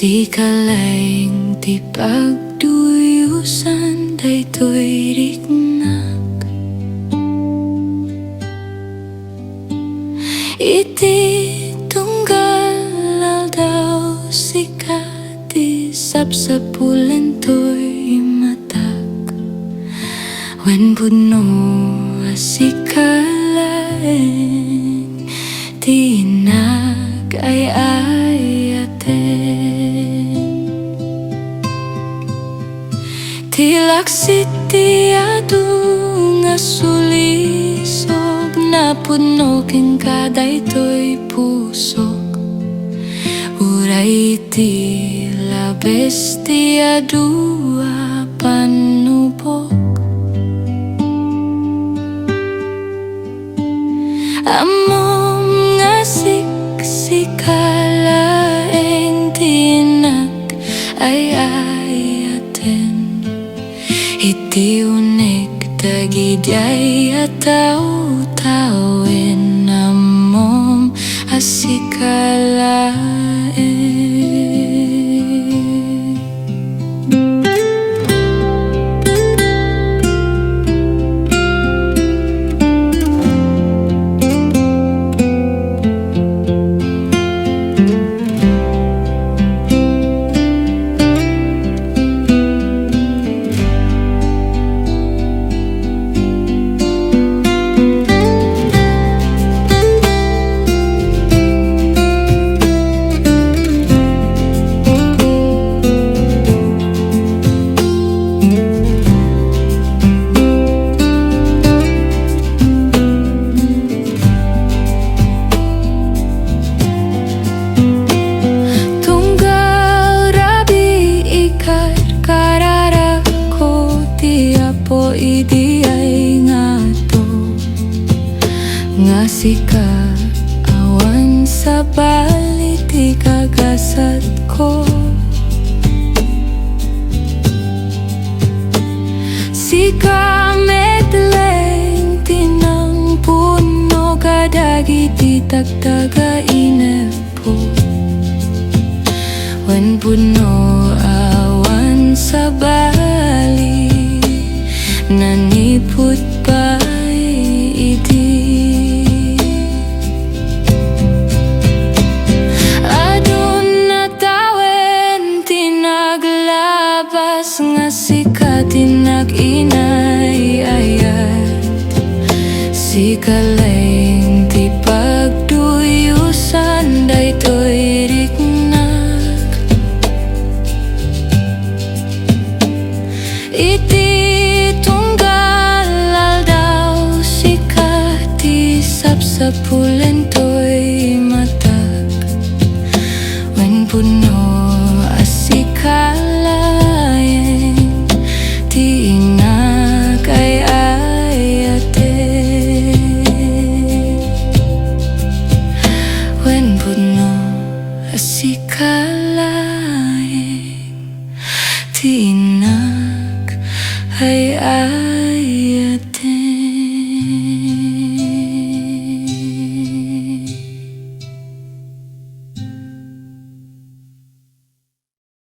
Sikalaing ti pagduyusan daytoy riknak. Iti tunggal daw sikati sapsapulan to'y matak. Wen puno asikalaing ti nag-ay-ayaten. Tilaksit ti adu nga sulisog na puno ken kadaytoy pusok. Uray ti labes ti adu a panupok. Amom nga siksikalaing ti nag-ay-ayaten. Iti unik dagidyay at tao-tawen amom asikalaing. Idi ay ngato nga sika awan sa baliti kagasat ko. Sika medleng tinang puno kadagi di tagtaga inepo. Wen puno awan sa bali naniput pa'y iti. Adun na tawen tinaglabas nga sika tinag-inay-ayat. Sikalaing ti pagduyusan daytoy riknak. Iti sapsapulan to'y matak. Wen puno asikalaing ti nag-ay-ayaten. Wen puno asikalaing ti nag-ay-ayaten.